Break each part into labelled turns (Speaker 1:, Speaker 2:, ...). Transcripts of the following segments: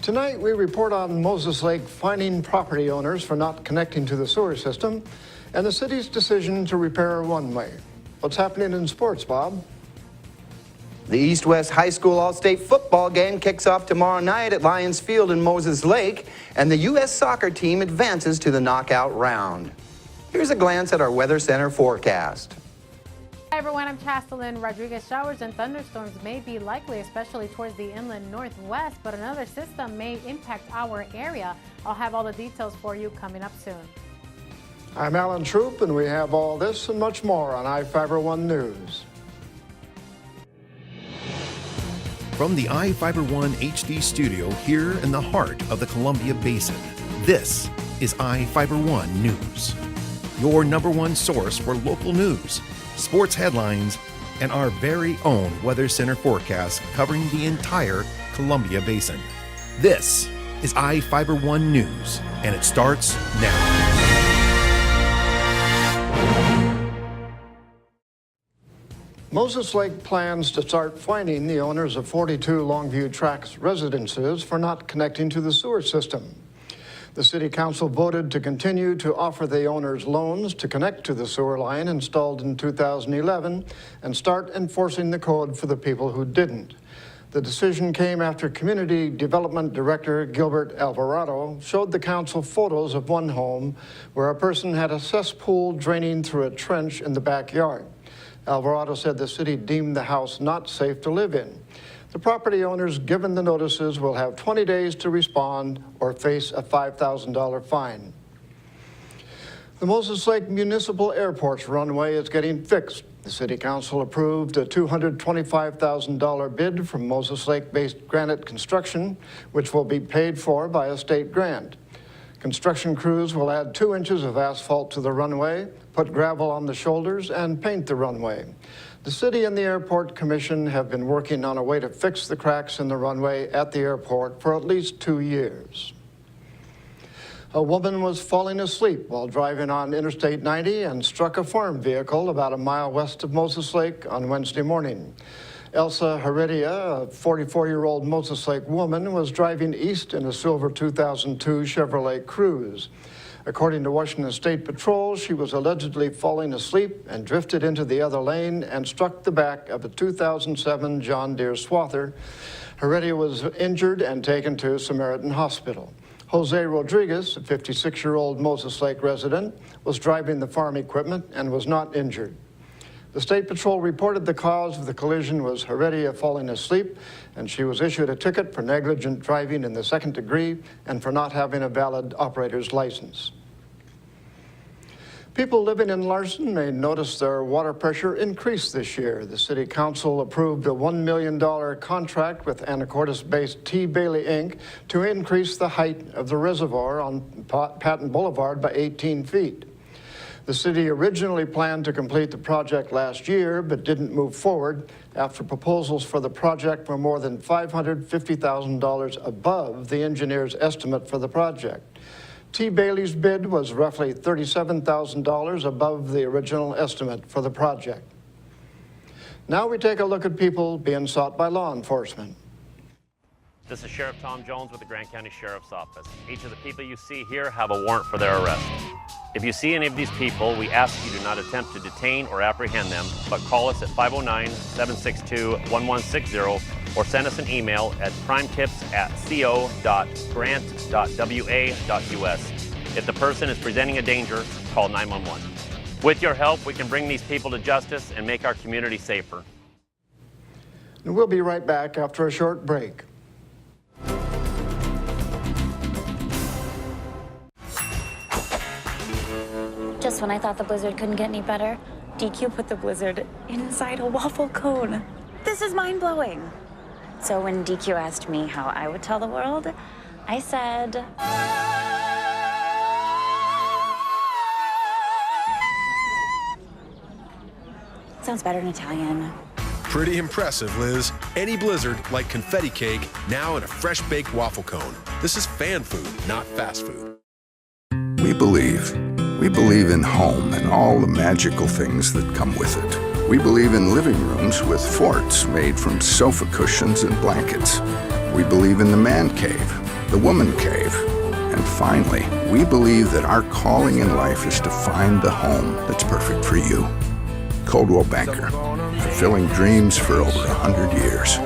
Speaker 1: Tonight, we report on Moses Lake fining property owners for not connecting to the sewer system and the city's decision to repair a one-way. What's happening in sports, Bob?
Speaker 2: The East-West High School All-State football game kicks off tomorrow night at Lions Field in Moses Lake, and the U.S. soccer team advances to the knockout round. Here's a glance at our Weather Center forecast.
Speaker 3: Hi everyone, I'm Chastelyn Rodriguez. Showers and thunderstorms may be likely, especially towards the inland northwest, but another system may impact our area. I'll have all the details for you coming up soon.
Speaker 1: I'm Alan Troop, and we have all this and much more on iFIBER 1 News.
Speaker 4: From the iFIBER 1 HD studio here in the heart of the Columbia Basin, this is iFIBER 1 News, your #1 source for local news, sports headlines, and our very own Weather Center forecast covering the entire Columbia Basin. This is iFIBER 1 News, and it starts now.
Speaker 1: Moses Lake plans to start fining the owners of 42 Longview Tracts residences for not connecting to the sewer system. The City Council voted to continue to offer the owners loans to connect to the sewer line installed in 2011 and start enforcing the code for the people who didn't. The decision came after Community Development Director Gilbert Alvarado showed the council photos of one home where a person had a cesspool draining through a trench in the backyard. Alvarado said the city deemed the house not safe to live in. The property owners given the notices will have 20 days to respond or face a $5,000 fine. The Moses Lake Municipal Airport's runway is getting fixed. The City Council approved a $225,000 bid from Moses Lake-based Granite Construction, which will be paid for by a state grant. Construction crews will add 2 inches of asphalt to the runway, put gravel on the shoulders, and paint the runway. The city and the Airport Commission have been working on a way to fix the cracks in the runway at the airport for at least 2 years. A woman was falling asleep while driving on Interstate 90 and struck a farm vehicle about a mile west of Moses Lake on Wednesday morning. Elsa Heredia, a 44-year-old Moses Lake woman, was driving east in a silver 2002 Chevrolet Cruze. According to Washington State Patrol, she was allegedly falling asleep and drifted into the other lane and struck the back of a 2007 John Deere Swather. Heredia was injured and taken to Samaritan Hospital. Jose Rodriguez, a 56-year-old Moses Lake resident, was driving the farm equipment and was not injured. The State Patrol reported the cause of the collision was Heredia falling asleep, and she was issued a ticket for negligent driving in the 2nd degree and for not having a valid operator's license. People living in Larson may notice their water pressure increase this year. The City Council approved a $1 million contract with Anacortes-based T. Bailey, Inc. to increase the height of the reservoir on Patton Boulevard by 18 feet. The city originally planned to complete the project last year, but didn't move forward after proposals for the project were more than $550,000 above the engineer's estimate for the project. T. Bailey's bid was roughly $37,000 above the original estimate for the project. Now we take a look at people being sought by law enforcement.
Speaker 5: This is Sheriff Tom Jones with the Grant County Sheriff's Office. Each of the people you see here have a warrant for their arrest. If you see any of these people, we ask you do not attempt to detain or apprehend them, but call us at 509-762-1160 or send us an email at crimetips@co.grant.wa.us. If the person is presenting a danger, call 911. With your help, we can bring these people to justice and make our community safer.
Speaker 1: And we'll be right back after a short break.
Speaker 6: Just when I thought the blizzard couldn't get any better, DQ put the blizzard inside a waffle cone. This is mind-blowing. So when DQ asked me how I would tell the world, I said... Sounds better in Italian.
Speaker 4: Pretty impressive, Liz. Any blizzard, like confetti cake, now in a fresh-baked waffle cone. This is fan food, not fast food.
Speaker 7: We believe in home and all the magical things that come with it. We believe in living rooms with forts made from sofa cushions and blankets. We believe in the man cave, the woman cave. And finally, we believe that our calling in life is to find the home that's perfect for you. Coldwell Banker, fulfilling dreams for over 100 years.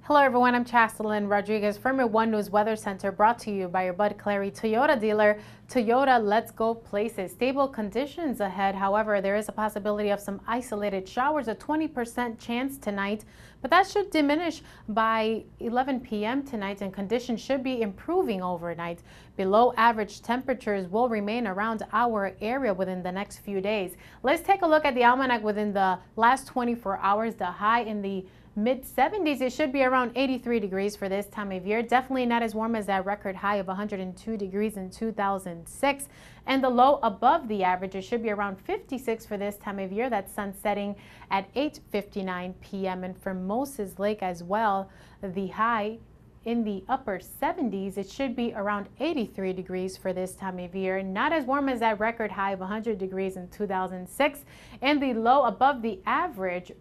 Speaker 3: Hello everyone, I'm Chastelyn Rodriguez from your One News Weather Center, brought to you by your Bud Clary Toyota dealer. Toyota, let's go places. Stable conditions ahead. However, there is a possibility of some isolated showers, a 20% chance tonight, but that should diminish by 11 p.m. tonight, and conditions should be improving overnight. Below average temperatures will remain around our area within the next few days. Let's take a look at the almanac within the last 24 hours. The high in the mid-70s, it should be around 83 degrees for this time of year. Definitely not as warm as that record high of 102 degrees in 2006. And the low above the average, it should be around 56 for this time of year. That's sun setting at 8:59 p.m. And for Moses Lake as well, the high in the upper 70s, it should be around 83 degrees for this time of year. Not as warm as that record high of 100 degrees in 2006. And the low above the average,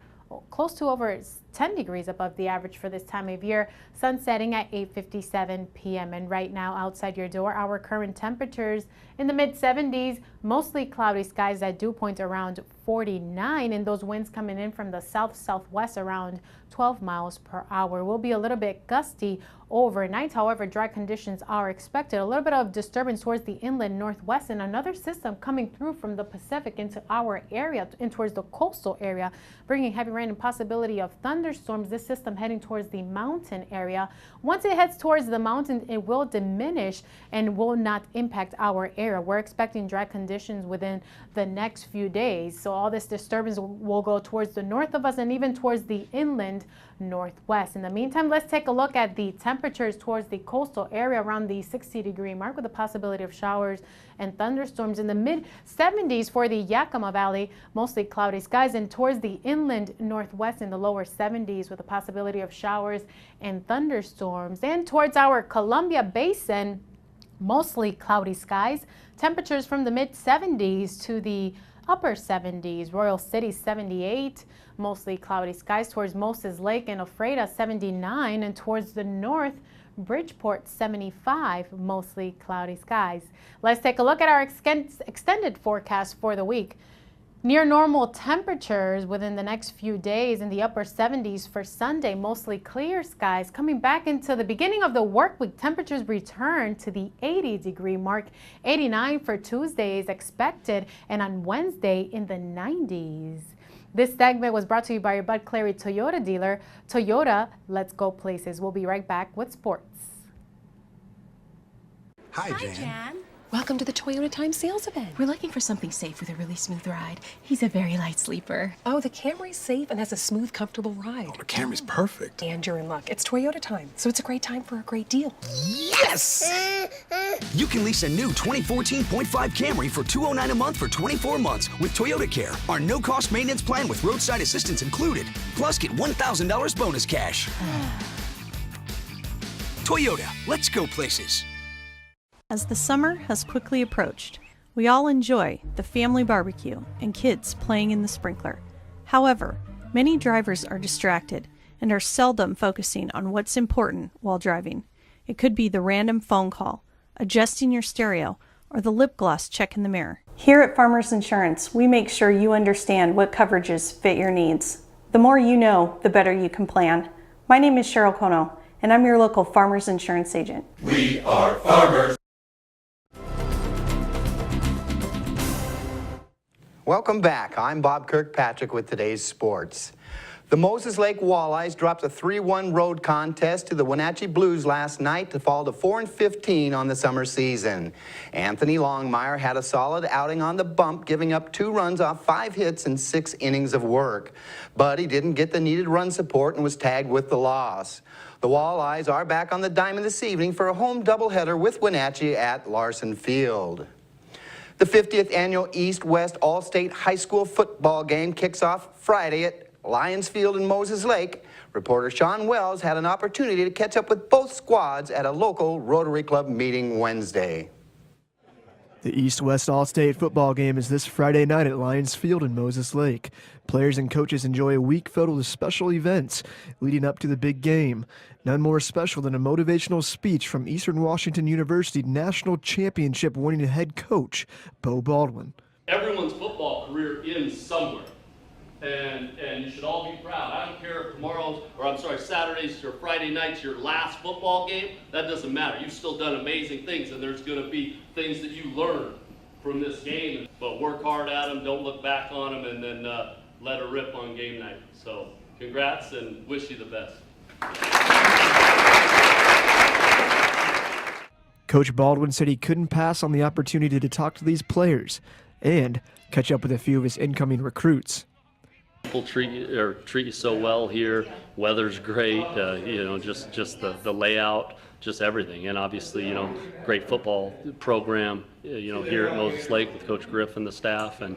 Speaker 3: close to over 10 degrees above the average for this time of year. Sun setting at 8:57 p.m. And right now outside your door, our current temperatures in the mid-70s, mostly cloudy skies that dew point around 49, and those winds coming in from the south-southwest around 12 miles per hour. Will be a little bit gusty overnight. However, dry conditions are expected. A little bit of disturbance towards the inland northwest, and another system coming through from the Pacific into our area and towards the coastal area, bringing heavy rain and possibility of thunderstorms. This system heading towards the mountain area. Once it heads towards the mountain, it will diminish and will not impact our area. We're expecting dry conditions within the next few days. So all this disturbance will go towards the north of us and even towards the inland northwest. In the meantime, let's take a look at the temperatures towards the coastal area around the 60-degree mark, with the possibility of showers and thunderstorms in the mid-70s for the Yakima Valley, mostly cloudy skies, and towards the inland northwest in the lower 70s with the possibility of showers and thunderstorms. And towards our Columbia Basin, mostly cloudy skies, temperatures from the mid-70s to the upper 70s. Royal City 78, mostly cloudy skies. Towards Moses Lake and Ephrata 79, and towards the north, Bridgeport 75, mostly cloudy skies. Let's take a look at our extended forecast for the week. Near normal temperatures within the next few days in the upper 70s for Sunday, mostly clear skies. Coming back into the beginning of the work week, temperatures return to the 80-degree mark. 89 for Tuesday is expected, and on Wednesday in the 90s. This segment was brought to you by your Bud Clary Toyota dealer. Toyota, let's go places. We'll be right back with sports.
Speaker 8: Hi, Jan.
Speaker 9: Welcome to the Toyota Time sales event. We're looking for something safe with a really smooth ride. He's a very light sleeper.
Speaker 10: Oh, the Camry's safe and has a smooth, comfortable ride.
Speaker 8: Oh, the Camry's perfect.
Speaker 10: And you're in luck. It's Toyota Time, so it's a great time for a great deal.
Speaker 11: Yes! You can lease a new 2014 .5 Camry for $209 a month for 24 months with Toyota Care, our no-cost maintenance plan with roadside assistance included. Plus, get $1,000 bonus cash. Toyota, let's go places.
Speaker 12: As the summer has quickly approached, we all enjoy the family barbecue and kids playing in the sprinkler. However, many drivers are distracted and are seldom focusing on what's important while driving. It could be the random phone call, adjusting your stereo, or the lip gloss check in the mirror. Here at Farmers Insurance, we make sure you understand what coverages fit your needs. The more you know, the better you can plan. My name is Cheryl Kono, and I'm your local Farmers Insurance agent.
Speaker 13: We are farmers.
Speaker 2: Welcome back. I'm Bob Kirkpatrick with today's sports. The Moses Lake Walleyes dropped a 3-1 road contest to the Wenatchee Blues last night to fall to 4-15 on the summer season. Anthony Longmire had a solid outing on the bump, giving up 2 runs off 5 hits and 6 innings of work. But he didn't get the needed run support and was tagged with the loss. The Walleyes are back on the diamond this evening for a home doubleheader with Wenatchee at Larson Field. The 50th annual East-West All-State High School football game kicks off Friday at Lions Field in Moses Lake. Reporter Sean Wells had an opportunity to catch up with both squads at a local Rotary Club meeting Wednesday.
Speaker 14: The East-West All-State football game is this Friday night at Lions Field in Moses Lake. Players and coaches enjoy a week filled with special events leading up to the big game. None more special than a motivational speech from Eastern Washington University national championship winning head coach, Bo Baldwin.
Speaker 15: Everyone's football career ends somewhere, and you should all be proud. I don't care if Saturday's or Friday night's your last football game. That doesn't matter. You've still done amazing things, and there's going to be things that you learn from this game. But work hard at them, don't look back on them, and then let her rip on game night. So congrats and wish you the best.
Speaker 14: Coach Baldwin said he couldn't pass on the opportunity to talk to these players and catch up with a few of his incoming recruits.
Speaker 15: People treat you so well here. Weather's great. Just the layout, just everything, and obviously, great football program. Here at Moses Lake with Coach Griff and the staff, and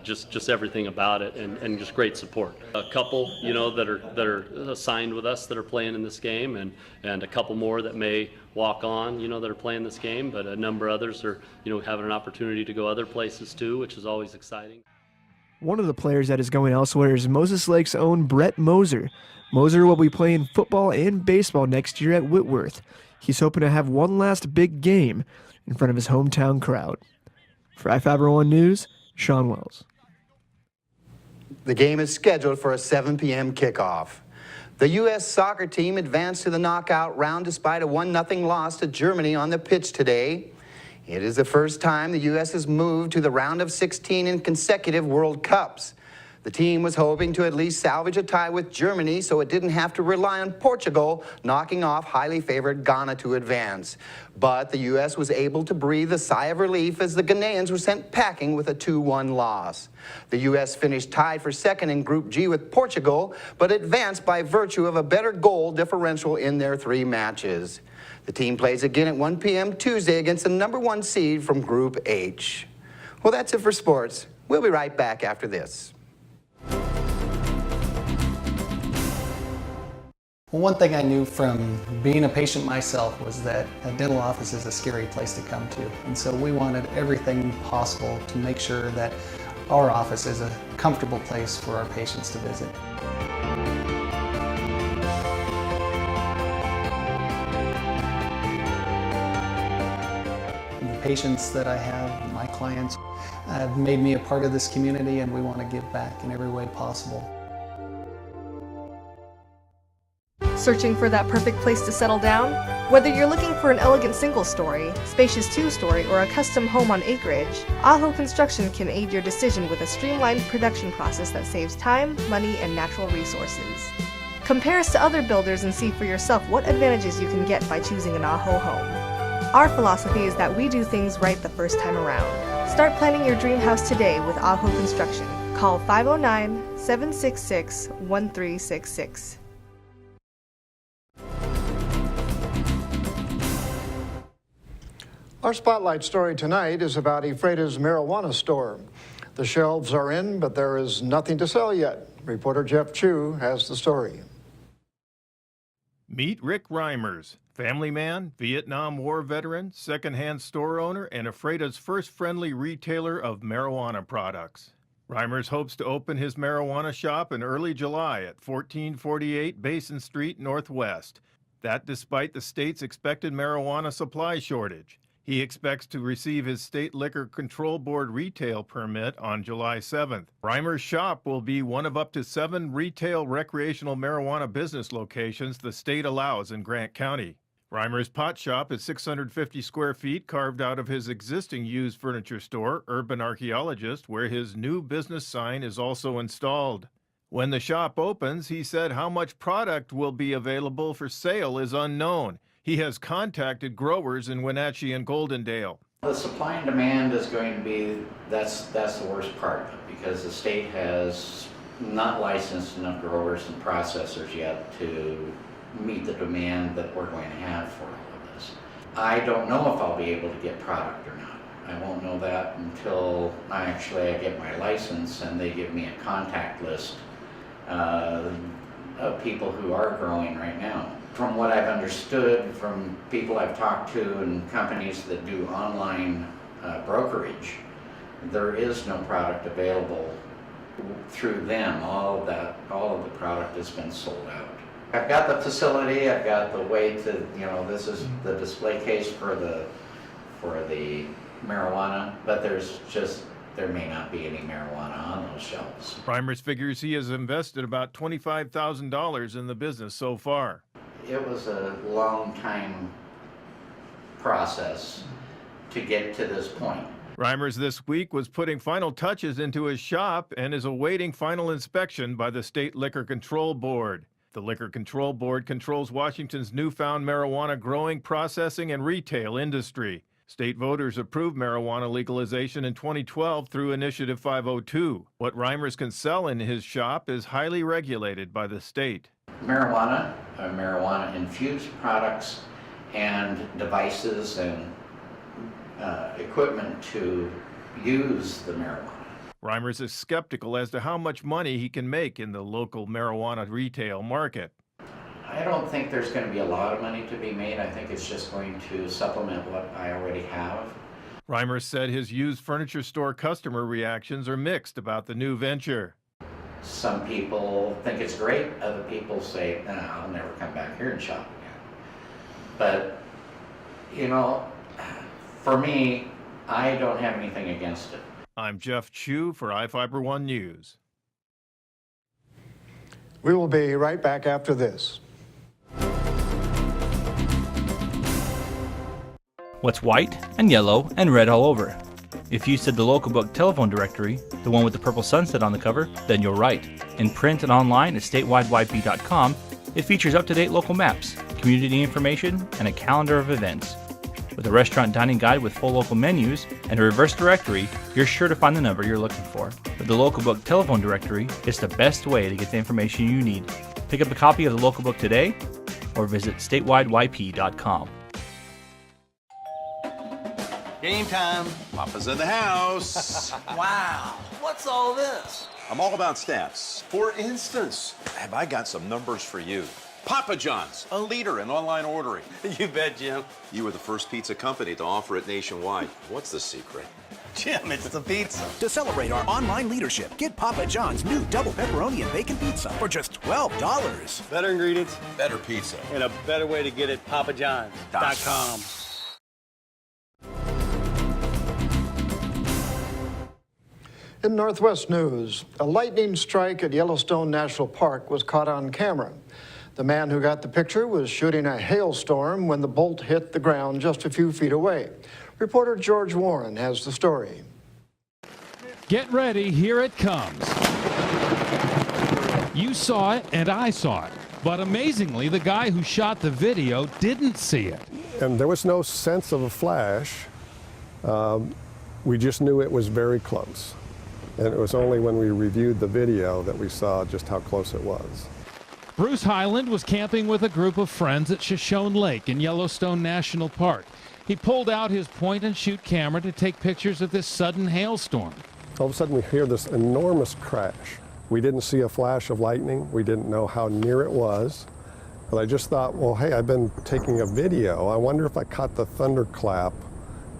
Speaker 15: just everything about it, and just great support. A couple, that are assigned with us that are playing in this game, and a couple more that may walk on, that are playing this game. But a number of others are, having an opportunity to go other places too, which is always exciting.
Speaker 14: One of the players that is going elsewhere is Moses Lake's own Brett Moser. Moser will be playing football and baseball next year at Whitworth. He's hoping to have one last big game in front of his hometown crowd. For iFIBER 1 News, Sean Wells.
Speaker 2: The game is scheduled for a 7 p.m. kickoff. The U.S. soccer team advanced to the knockout round despite a 1-0 loss to Germany on the pitch today. It is the first time the U.S. has moved to the round of 16 in consecutive World Cups. The team was hoping to at least salvage a tie with Germany so it didn't have to rely on Portugal knocking off highly favored Ghana to advance. But the U.S. was able to breathe a sigh of relief as the Ghanaians were sent packing with a 2-1 loss. The U.S. finished tied for second in Group G with Portugal, but advanced by virtue of a better goal differential in their 3 matches. The team plays again at 1 p.m. Tuesday against the #1 seed from Group H. Well, that's it for sports. We'll be right back after this.
Speaker 16: Well, one thing I knew from being a patient myself was that a dental office is a scary place to come to. And so we wanted everything possible to make sure that our office is a comfortable place for our patients to visit. The patients that I have, my clients, have made me a part of this community, and we want to give back in every way possible.
Speaker 17: Searching for that perfect place to settle down? Whether you're looking for an elegant single-story, spacious 2-story, or a custom home on acreage, Aho Construction can aid your decision with a streamlined production process that saves time, money, and natural resources. Compare us to other builders and see for yourself what advantages you can get by choosing an Aho home. Our philosophy is that we do things right the first time around. Start planning your dream house today with Aho Construction. Call 509-766-1366.
Speaker 1: Our spotlight story tonight is about Ephrata's marijuana store. The shelves are in, but there is nothing to sell yet. Reporter Jeff Chu has the story.
Speaker 18: Meet Rick Reimers, family man, Vietnam War veteran, secondhand store owner, and Ephrata's first friendly retailer of marijuana products. Reimers hopes to open his marijuana shop in early July at 1448 Basin Street Northwest. That despite the state's expected marijuana supply shortage. He expects to receive his State Liquor Control Board retail permit on July 7th. Reimers' shop will be one of up to 7 retail recreational marijuana business locations the state allows in Grant County. Reimers' pot shop is 650 square feet carved out of his existing used furniture store, Urban Archaeologist, where his new business sign is also installed. When the shop opens, he said how much product will be available for sale is unknown. He has contacted growers in Wenatchee and Goldendale.
Speaker 19: The supply and demand is going to be, that's the worst part, because the state has not licensed enough growers and processors yet to meet the demand that we're going to have for all of this. I don't know if I'll be able to get product or not. I won't know that until I get my license and they give me a contact list of people who are growing right now. From what I've understood from people I've talked to and companies that do online brokerage, there is no product available through them. All of the product has been sold out. I've got the facility, I've got the way to, this is the display case for the marijuana, but there may not be any marijuana on those shelves.
Speaker 18: Reimers figures he has invested about $25,000 in the business so far.
Speaker 19: It was a long time process to get to this point.
Speaker 18: Reimers this week was putting final touches into his shop and is awaiting final inspection by the State Liquor Control Board. The Liquor Control Board controls Washington's newfound marijuana growing, processing, and retail industry. State voters approved marijuana legalization in 2012 through Initiative 502. What Reimers can sell in his shop is highly regulated by the state.
Speaker 19: Marijuana-infused products and devices and equipment to use the marijuana.
Speaker 18: Reimers is skeptical as to how much money he can make in the local marijuana retail market.
Speaker 19: I don't think there's going to be a lot of money to be made. I think it's just going to supplement what I already have.
Speaker 18: Reimers said his used furniture store customer reactions are mixed about the new venture.
Speaker 19: Some people think it's great. Other people say, nah, I'll never come back here and shop again. But, for me, I don't have anything against it.
Speaker 18: I'm Jeff Chu for iFIBER 1 News.
Speaker 1: We will be right back after this.
Speaker 20: What's white and yellow and red all over? If you said the local book telephone directory, the one with the purple sunset on the cover, then you're right. In print and online at statewideyp.com, it features up-to-date local maps, community information, and a calendar of events. With a restaurant dining guide with full local menus and a reverse directory, you're sure to find the number you're looking for. With the local book telephone directory, it's the best way to get the information you need. Pick up a copy of the local book today or visit statewideyp.com.
Speaker 21: Game time.
Speaker 22: Papa's in the house.
Speaker 21: Wow, what's all this?
Speaker 22: I'm all about stats. For instance, have I got some numbers for you? Papa John's, a leader in online ordering.
Speaker 21: You bet, Jim.
Speaker 22: You were the first pizza company to offer it nationwide. What's the secret?
Speaker 21: Jim, it's the pizza.
Speaker 23: To celebrate our online leadership, get Papa John's new double pepperoni and bacon pizza for just $12.
Speaker 21: Better ingredients,
Speaker 22: better pizza,
Speaker 21: and a better way to get it, papajohns.com.
Speaker 1: In Northwest news, a lightning strike at Yellowstone National Park was caught on camera. The man who got the picture was shooting a hailstorm when the bolt hit the ground just a few feet away. Reporter George Warren has the story.
Speaker 24: Get ready, here it comes. You saw it and I saw it, but amazingly the guy who shot the video didn't see it.
Speaker 25: And there was no sense of a flash. We just knew it was very close. And it was only when we reviewed the video that we saw just how close it was.
Speaker 24: Bruce Highland was camping with a group of friends at Shoshone Lake in Yellowstone National Park. He pulled out his point-and-shoot camera to take pictures of this sudden hailstorm.
Speaker 25: All of a sudden we hear this enormous crash. We didn't see a flash of lightning. We didn't know how near it was. But I just thought, well, hey, I've been taking a video. I wonder if I caught the thunderclap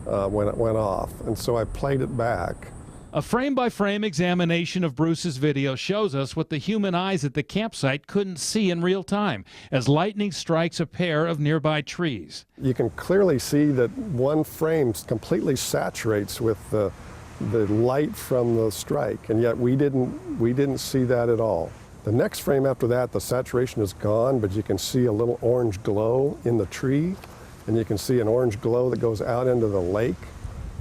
Speaker 25: when it went off. And so I played it back.
Speaker 24: A frame-by-frame examination of Bruce's video shows us what the human eyes at the campsite couldn't see in real time as lightning strikes a pair of nearby trees.
Speaker 25: You can clearly see that one frame completely saturates with the light from the strike, and yet we didn't see that at all. The next frame after that, the saturation is gone, but you can see a little orange glow in the tree, and you can see an orange glow that goes out into the lake.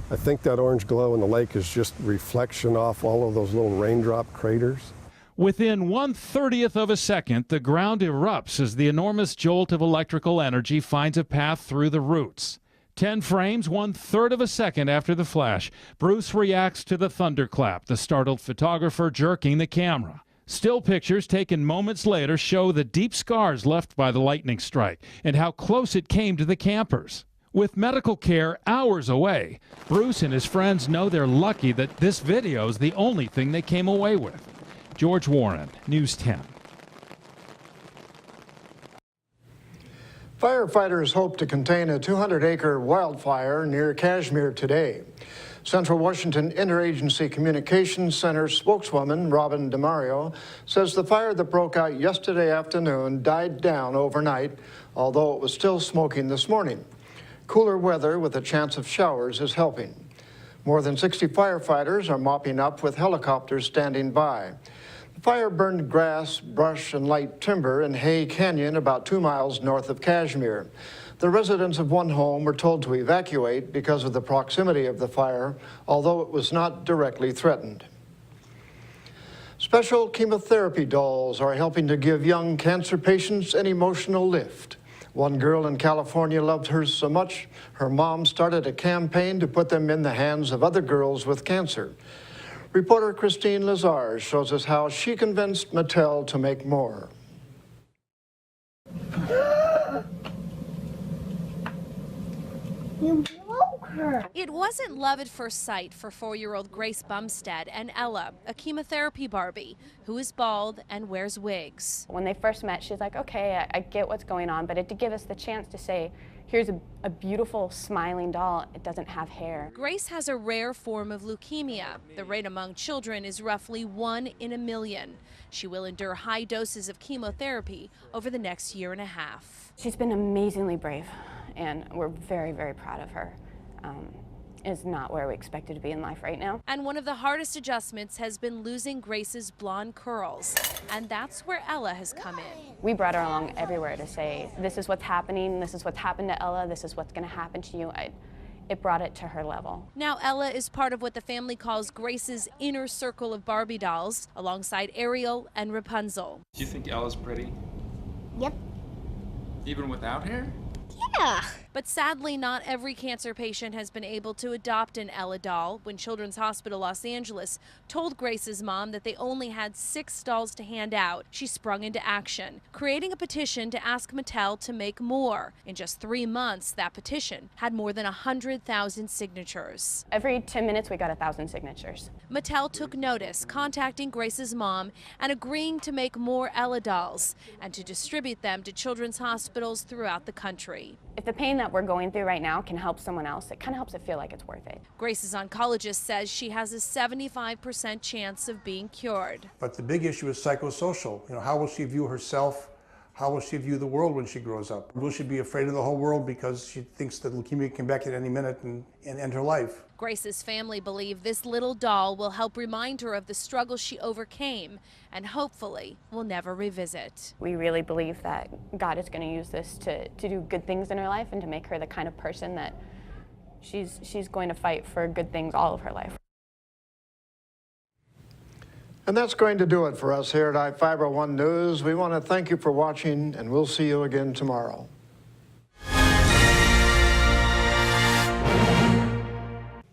Speaker 25: I think that orange glow in the lake is just reflection off all of those little raindrop craters.
Speaker 24: Within 1/30th of a second, the ground erupts as the enormous jolt of electrical energy finds a path through the roots. 10 frames, 1/3 of a second after the flash, Bruce reacts to the thunderclap, the startled photographer jerking the camera. Still pictures taken moments later show the deep scars left by the lightning strike and how close it came to the campers. With medical care hours away, Bruce and his friends know they're lucky that this video is the only thing they came away with. George Warren, News 10.
Speaker 1: Firefighters hope to contain a 200-acre wildfire near Kashmir today. Central Washington Interagency Communications Center spokeswoman Robin DeMario says the fire that broke out yesterday afternoon died down overnight, although it was still smoking this morning. Cooler weather with a chance of showers is helping. More than 60 firefighters are mopping up with helicopters standing by. The fire burned grass, brush, and light timber in Hay Canyon about 2 miles north of Kashmir. The residents of one home were told to evacuate because of the proximity of the fire, although it was not directly threatened. Special chemotherapy dolls are helping to give young cancer patients an emotional lift. One girl in California loved hers so much, her mom started a campaign to put them in the hands of other girls with cancer. Reporter Christine Lazar shows us how she convinced Mattel to make more.
Speaker 3: You broke her. It wasn't love at first sight for 4-year-old Grace Bumstead and Ella, a chemotherapy Barbie, who is bald and wears wigs.
Speaker 4: When they first met, she's like, okay, I get what's going on, but it did give us the chance to say, here's a beautiful, smiling doll. It doesn't have hair.
Speaker 3: Grace has a rare form of leukemia. The rate among children is roughly 1 in a million. She will endure high doses of chemotherapy over the next year and a half.
Speaker 4: She's been amazingly brave, and we're very, very proud of her. Is not where we expected to be in life right now.
Speaker 3: And one of the hardest adjustments has been losing Grace's blonde curls. And that's where Ella has come in.
Speaker 4: We brought her along everywhere to say, this is what's happening, this is what's happened to Ella, this is what's gonna happen to you. It brought it to her level.
Speaker 3: Now Ella is part of what the family calls Grace's inner circle of Barbie dolls, alongside Ariel and Rapunzel.
Speaker 5: Do you think Ella's pretty?
Speaker 3: Yep.
Speaker 5: Even without hair?
Speaker 3: Yeah. But sadly, not every cancer patient has been able to adopt an Ella doll. When Children's Hospital Los Angeles told Grace's mom that they only had 6 dolls to hand out, she sprung into action, creating a petition to ask Mattel to make more. In just 3 months, that petition had more than 100,000 signatures.
Speaker 4: Every 10 minutes, we got 1,000 signatures.
Speaker 3: Mattel took notice, contacting Grace's mom and agreeing to make more Ella dolls and to distribute them to children's hospitals throughout the country.
Speaker 4: If the pain that we're going through right now can help someone else, it kind of helps it feel like it's worth it.
Speaker 3: Grace's oncologist says she has a 75% chance of being cured.
Speaker 6: But the big issue is psychosocial. You know, how will she view herself? How will she view the world when she grows up? Will she be afraid of the whole world because she thinks that leukemia can back at any minute and end her life?
Speaker 3: Grace's family believe this little doll will help remind her of the struggles she overcame and hopefully will never revisit.
Speaker 4: We really believe that God is going to use this to do good things in her life and to make her the kind of person that she's going to fight for good things all of her life.
Speaker 1: And that's going to do it for us here at iFIBER 1 News. We want to thank you for watching, and we'll see you again tomorrow.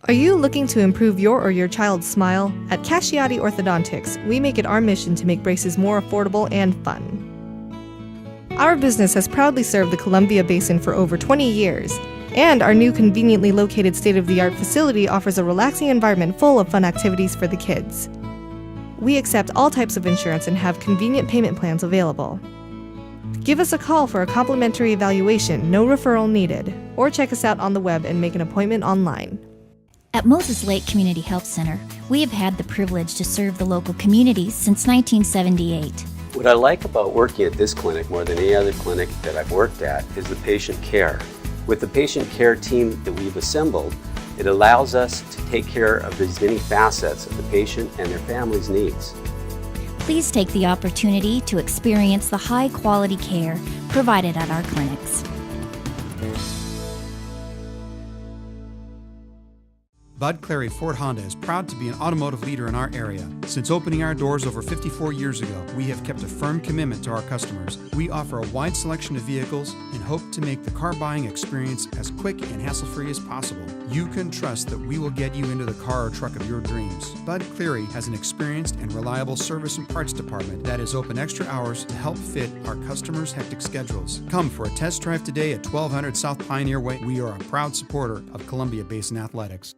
Speaker 17: Are you looking to improve your or your child's smile? At Iotti Orthodontics, we make it our mission to make braces more affordable and fun. Our business has proudly served the Columbia Basin for over 20 years, and our new conveniently located state-of-the-art facility offers a relaxing environment full of fun activities for the kids. We accept all types of insurance and have convenient payment plans available. Give us a call for a complimentary evaluation, no referral needed, or check us out on the web and make an appointment online.
Speaker 7: At Moses Lake Community Health Center, we have had the privilege to serve the local community since 1978.
Speaker 26: What I like about working at this clinic more than any other clinic that I've worked at is the patient care. With the patient care team that we've assembled, it allows us to take care of these many facets of the patient and their family's needs.
Speaker 7: Please take the opportunity to experience the high-quality care provided at our clinics.
Speaker 27: Bud Clary Ford Honda is proud to be an automotive leader in our area. Since opening our doors over 54 years ago, we have kept a firm commitment to our customers. We offer a wide selection of vehicles and hope to make the car buying experience as quick and hassle-free as possible. You can trust that we will get you into the car or truck of your dreams. Bud Clary has an experienced and reliable service and parts department that is open extra hours to help fit our customers' hectic schedules. Come for a test drive today at 1200 South Pioneer Way. We are a proud supporter of Columbia Basin Athletics.